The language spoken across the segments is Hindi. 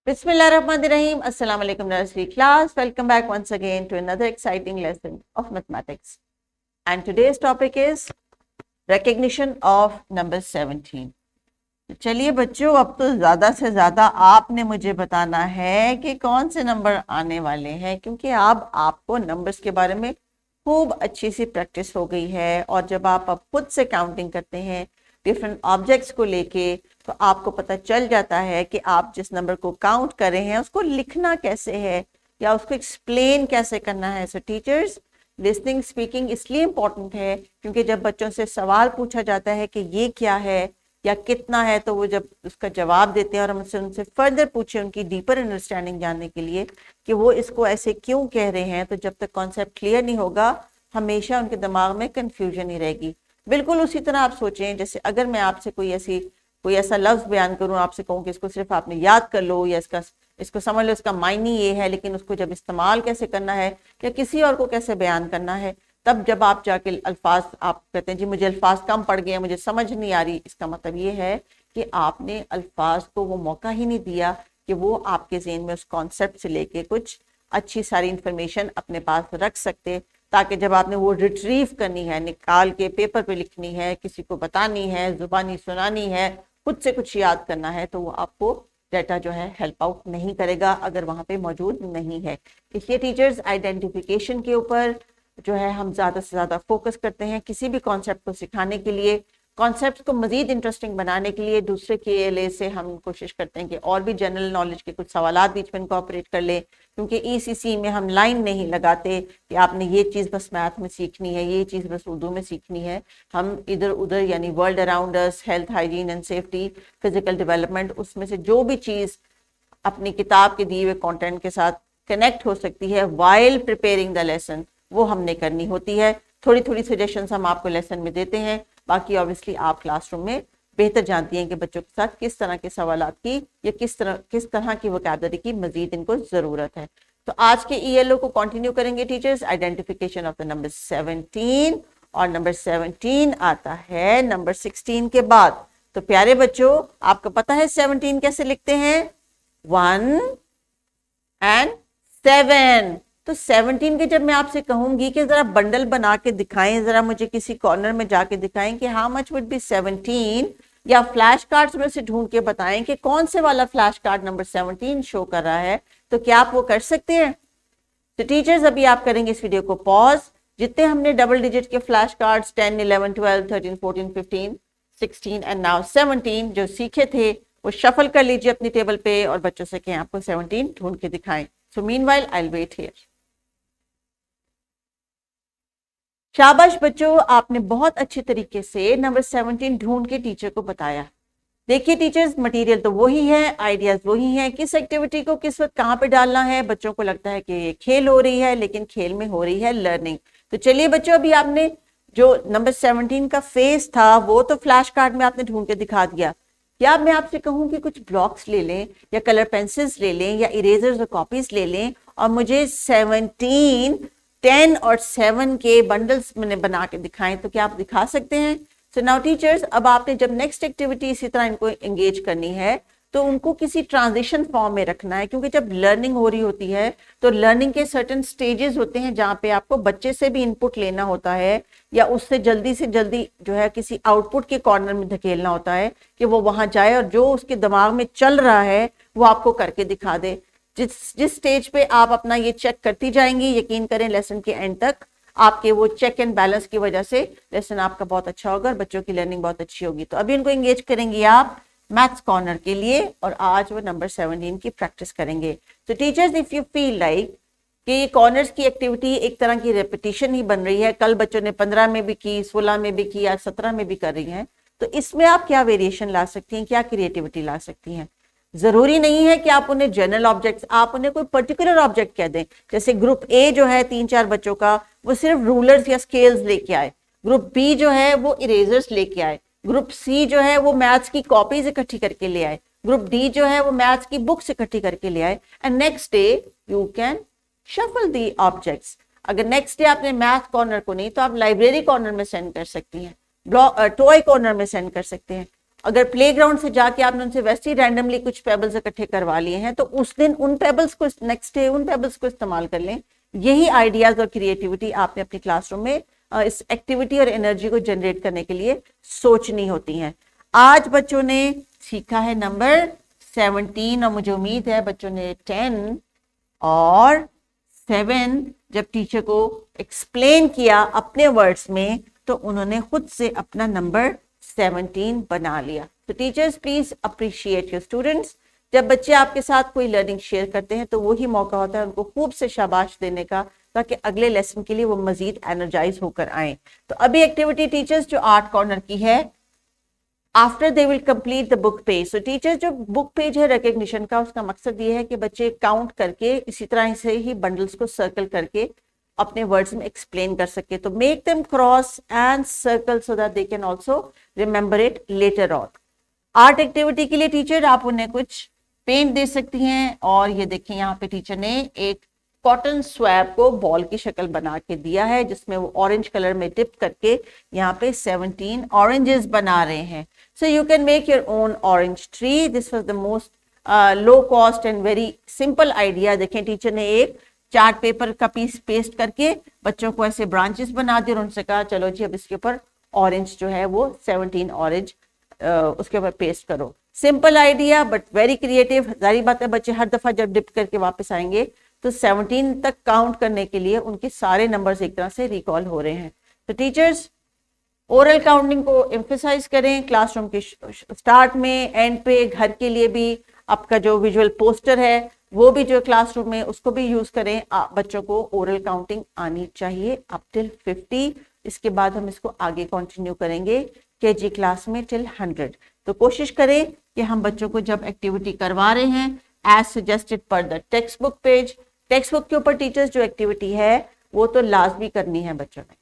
Bismillahirrahmanirrahim. Assalamu alaikum nursery class. Welcome back once again to another exciting lesson of mathematics. And today's topic is recognition of number 17. चलिए बच्चों, अब तो ज़्यादा से ज़्यादा आपने मुझे बताना है कि कौन से नंबर आने वाले हैं, क्योंकि अब आपको नंबर्स के बारे में खूब अच्छी सी प्रैक्टिस हो गई है। और जब आप अब खुद से काउंटिंग करते हैं डिफरेंट ऑब्जेक्ट्स को लेके, तो आपको पता चल जाता है कि आप जिस नंबर को काउंट कर रहे हैं उसको लिखना कैसे है या उसको एक्सप्लेन कैसे करना है। सो टीचर्स, लिसनिंग स्पीकिंग इसलिए इम्पोर्टेंट है क्योंकि जब बच्चों से सवाल पूछा जाता है कि ये क्या है या कितना है, तो वो जब उसका जवाब देते हैं और हम उनसे फर्दर पूछे उनकी डीपर अंडरस्टैंडिंग जानने के लिए कि वो इसको ऐसे क्यों कह रहे हैं, तो जब तक कॉन्सेप्ट क्लियर नहीं होगा हमेशा उनके दिमाग में कंफ्यूजन ही रहेगी। बिल्कुल उसी तरह आप सोचें, जैसे अगर मैं आपसे कोई ऐसा लफ्ज बयान करूं, आपसे कहूं कि इसको सिर्फ आपने याद कर लो या इसको समझ लो, इसका मायने ये है, लेकिन उसको जब इस्तेमाल कैसे करना है या किसी और को कैसे बयान करना है, तब जब आप जाके अल्फाज आप कहते हैं जी मुझे अल्फाज कम पड़ गए, मुझे समझ नहीं आ रही, इसका मतलब ये है कि आपने अल्फाज को वो मौका ही नहीं दिया कि वो आपके ज़हन में उस कॉन्सेप्ट से लेके कुछ अच्छी सारी इंफॉर्मेशन अपने पास रख सकते, ताकि जब आपने वो रिट्रीव करनी है, निकाल के पेपर पे लिखनी है, किसी को बतानी है, जुबानी सुनानी है, खुद से कुछ याद करना है, तो वो आपको डाटा जो है हेल्प आउट नहीं करेगा अगर वहाँ पे मौजूद नहीं है। इसलिए टीचर्स आइडेंटिफिकेशन के ऊपर जो है हम ज़्यादा से ज़्यादा फोकस करते हैं किसी भी कॉन्सेप्ट को सिखाने के लिए। कॉन्सेप्ट को मज़ीद इंटरेस्टिंग बनाने के लिए दूसरे के से हम कोशिश करते हैं कि और भी जनरल नॉलेज के कुछ सवालात बीच में इनकॉर्पोरेट कर ले, क्योंकि ईसीसी में हम लाइन नहीं लगाते कि आपने ये चीज़ बस मैथ में सीखनी है, ये चीज़ बस उर्दू में सीखनी है। हम इधर उधर यानी world around us, health, hygiene and safety, physical development, उसमें से जो भी चीज़ अपनी किताब के दिए हुए कंटेंट के साथ कनेक्ट हो सकती है वाइल प्रिपेयरिंग द लेसन, वो हमने करनी होती है। थोड़ी थोड़ी सजेशंस हम आपको लेसन में देते हैं, बाकी ऑब्वियसली आप क्लासरूम में बेहतर जानती हैं कि बच्चों के साथ किस तरह के सवालात की या किस तरह की वोकैबुलरी की मजीद इनको ज़रूरत है। तो आज के ईएलओ को कंटिन्यू करेंगे teachers, identification of the number 17, और नंबर 17 आता है नंबर 16 के बाद। तो प्यारे बच्चों, आपको पता है 17 कैसे लिखते हैं? 1 and 7। तो 17 के जब मैं आपसे कहूंगी कि जरा बंडल बना के दिखाएं, जरा मुझे किसी कॉर्नर में जाके दिखाएं कि हाउ मच वुड बी 17, या फ्लैश कार्ड्स में से ढूंढ के बताएं कि कौन से वाला फ्लैश कार्ड नंबर 17 शो कर रहा है। तो क्या आप वो कर सकते हैं? तो टीचर्स, अभी आप करेंगे इस वीडियो को पॉज। जितने हमने डबल डिजिट के फ्लैश कार्ड्स 10, 11, 12, 13, 14, 15, 16 एंड नाउ 17 जो सीखे थे, वो शफल कर लीजिए अपनी टेबल पे और बच्चों से कहें आपको 17 ढूंढ के दिखाएं। So meanwhile I will wait here. शाबाश बच्चों, आपने बहुत अच्छे तरीके से नंबर 17 ढूंढ के टीचर को बताया। देखिए टीचर्स, मटेरियल तो वही है, आइडियाज वही हैं, किस एक्टिविटी को किस वक्त कहाँ पे डालना है। बच्चों को लगता है कि ये खेल हो रही है, लेकिन खेल में हो रही है लर्निंग। तो चलिए बच्चों, अभी आपने जो नंबर 17 का फेस था वो तो फ्लैश कार्ड में आपने ढूंढ के दिखा दिया। क्या अब मैं आपसे कहूँ कि कुछ ब्लॉक्स ले लें या कलर पेंसिल्स ले लें या इरेजर्स और कॉपीज ले लें और मुझे 17, 10 और 7 के बंडल्स मैंने बना के दिखाएं, तो क्या आप दिखा सकते हैं? सो नाउ टीचर्स, अब आपने जब नेक्स्ट एक्टिविटी इसी तरह इनको एंगेज करनी है तो उनको किसी ट्रांजिशन फॉर्म में रखना है, क्योंकि जब लर्निंग हो रही होती है तो लर्निंग के सर्टेन स्टेजेस होते हैं जहाँ पे आपको बच्चे से भी इनपुट लेना होता है या उससे जल्दी से जल्दी जो है किसी आउटपुट के कॉर्नर में धकेलना होता है कि वो वहां जाए और जो उसके दिमाग में चल रहा है वो आपको करके दिखा दे। जिस स्टेज पे आप अपना ये चेक करती जाएंगी, यकीन करें लेसन के एंड तक आपके वो चेक एंड बैलेंस की वजह से लेसन आपका बहुत अच्छा होगा और बच्चों की लर्निंग बहुत अच्छी होगी। तो अभी इनको एंगेज करेंगी आप मैथ्स कॉर्नर के लिए और आज वो नंबर 17 की प्रैक्टिस करेंगे। तो teachers, if you feel like कि ये कॉर्नर्स की एक्टिविटी एक तरह की रेपिटेशन ही बन रही है, कल बच्चों ने 15 में भी की, 16 में भी की, आज 17 में भी कर रही हैं, तो इसमें आप क्या वेरिएशन ला सकती हैं, क्या क्रिएटिविटी ला सकती हैं? जरूरी नहीं है कि आप उन्हें जनरल ऑब्जेक्ट्स, आप उन्हें कोई पर्टिकुलर ऑब्जेक्ट कह दें। जैसे ग्रुप ए जो है 3-4 बच्चों का, वो सिर्फ रूलर्स या स्केल्स लेके आए। ग्रुप बी जो है वो इरेजर्स लेके आए। ग्रुप सी जो है वो मैथ्स की कॉपीज इकट्ठी करके ले आए। ग्रुप डी जो है वो मैथ्स की बुक्स इकट्ठी करके ले आए। And next day you can shuffle the objects. अगर नेक्स्ट डे आपने मैथ कॉर्नर को नहीं तो आप लाइब्रेरी कॉर्नर में सेंड कर सकती हैं, टॉय कॉर्नर में सेंड कर सकते हैं। अगर प्लेग्राउंड से जाके आपने उनसे वैसे ही रैंडमली कुछ पेबल्स इकट्ठे करवा लिए हैं तो उस दिन उन पेबल्स को, नेक्स्ट डे उन पेबल्स को इस्तेमाल कर लें। यही आइडियाज और क्रिएटिविटी आपने अपनी क्लासरूम में इस एक्टिविटी और एनर्जी को जनरेट करने के लिए सोचनी होती है। आज बच्चों ने सीखा है नंबर 17 और मुझे उम्मीद है बच्चों ने 10 और 7 जब टीचर को एक्सप्लेन किया अपने वर्ड्स में तो उन्होंने खुद से अपना नंबर 17 बना लिया। तो teachers please appreciate your students. जब बच्चे आपके साथ कोई लर्निंग शेयर करते हैं तो वही मौका होता है उनको खूब से शाबाश देने का, ताकि अगले लेसन के लिए वो मजीद एनर्जाइज होकर आए। तो अभी एक्टिविटी टीचर्स जो आर्ट कॉर्नर की है, after they will complete the book page. So teachers जो बुक पेज है रिकग्निशन का, उसका मकसद ये है कि बच्चे काउंट करके इसी तरह से ही बंडल्स को सर्कल करके अपने वर्ड्स में एक्सप्लेन कर सके। तो make them cross and circle so that they can also remember it later on. Art activity के लिए टीचर आप उन्हें कुछ पेंट दे सकती हैं, और ये देखिए यहाँ पे टीचर ने एक कॉटन स्वैब को बॉल की शक्ल बना के दिया है, जिसमें वो ऑरेंज कलर में डिप करके यहाँ पे 17 ऑरेंजेस बना रहे हैं। So you can make your own orange tree. This was the most low cost and very simple idea. देखें टीचर ने एक चार्ट पेपर का पीस पेस्ट करके बच्चों को ऐसे ब्रांचेस बना दिए और उनसे कहा चलो जी अब इसके ऊपर ऑरेंज जो है वो 17 ऑरेंज उसके ऊपर पेस्ट करो। Simple idea but very creative. जारी बात है बच्चे हर दफा जब डिप करके वापस आएंगे तो 17 तक काउंट करने के लिए उनके सारे नंबर्स एक तरह से रिकॉल हो रहे हैं। तो टीचर्स ओरल काउंटिंग को एम्फेसाइज करें क्लासरूम के स्टार्ट में, एंड पे, घर के लिए भी आपका जो विजुअल पोस्टर है वो भी जो क्लासरूम में उसको भी यूज करें। बच्चों को ओरल काउंटिंग आनी चाहिए अप टिल 50। इसके बाद हम इसको आगे कंटिन्यू करेंगे केजी क्लास में टिल 100। तो कोशिश करें कि हम बच्चों को जब एक्टिविटी करवा रहे हैं एज सजेस्टेड पर the text book page, text book के ऊपर टीचर्स जो एक्टिविटी है वो तो लाजमी करनी है बच्चों ने।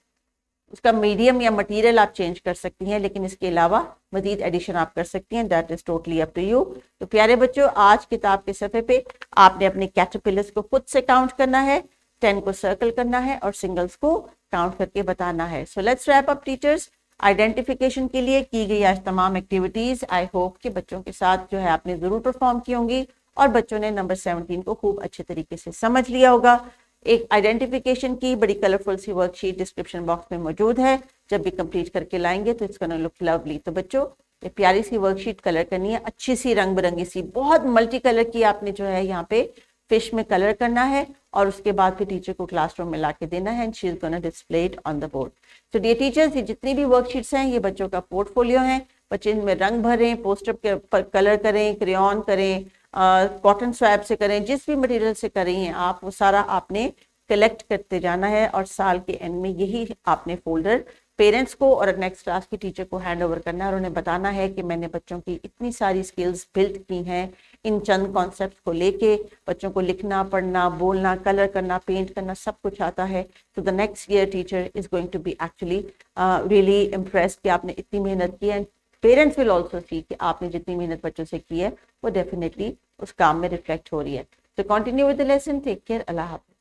उसका मीडियम या मटेरियल आप चेंज कर सकती हैं, लेकिन इसके अलावा मजीद एडिशन आप कर सकती हैं। That is totally up to you. तो प्यारे बच्चों, आज किताब के सफ़े पे आपने अपने कैटरपिलर्स को खुद से काउंट करना है, 10 को सर्कल करना है और सिंगल्स को काउंट करके बताना है। So let's wrap up teachers. Identification के लिए की गई आज तमाम एक्टिविटीज आई होप कि बच्चों के साथ जो है आपने जरूर परफॉर्म की होंगी और बच्चों ने नंबर 17 को खूब अच्छे तरीके से समझ लिया होगा। एक आइडेंटिफिकेशन की बड़ी कलरफुल सी वर्कशीट डिस्क्रिप्शन बॉक्स में मौजूद है। जब भी कंप्लीट करके लाएंगे तो इट्स गोना लुक लवली। तो बच्चों ये प्यारी सी वर्कशीट कलर करनी है, अच्छी सी रंग बिरंगी सी, बहुत मल्टी कलर की आपने जो है यहाँ पे फिश में कलर करना है और उसके बाद फिर टीचर को क्लासरूम में ला के देना है and she is gonna display it on the board. तो डियर टीचर्स, ये जितनी भी वर्कशीट्स हैं ये बच्चों का पोर्टफोलियो है। बच्चे इनमें रंग भरें, पोस्टर के पर कलर करें, क्रेयॉन करें, कॉटन स्वैप से करें, जिस भी मटेरियल से कर रही हैं आप वो सारा आपने कलेक्ट करते जाना है और साल के एंड में यही आपने फोल्डर पेरेंट्स को और नेक्स्ट क्लास की टीचर को हैंड ओवर करना है और उन्हें बताना है कि मैंने बच्चों की इतनी सारी स्किल्स बिल्ड की हैं इन चंद कॉन्सेप्ट्स को लेके। बच्चों को लिखना, पढ़ना, बोलना, कलर करना, पेंट करना सब कुछ आता है। तो the next year teacher is going to be actually really impressed कि आपने इतनी मेहनत की है। पेरेंट्स विल ऑल्सो सी कि आपने जितनी मेहनत बच्चों से की है वो डेफिनेटली उस काम में रिफ्लेक्ट हो रही है। तो continue with the lesson. Take care. अल्लाह हाफ़िज़।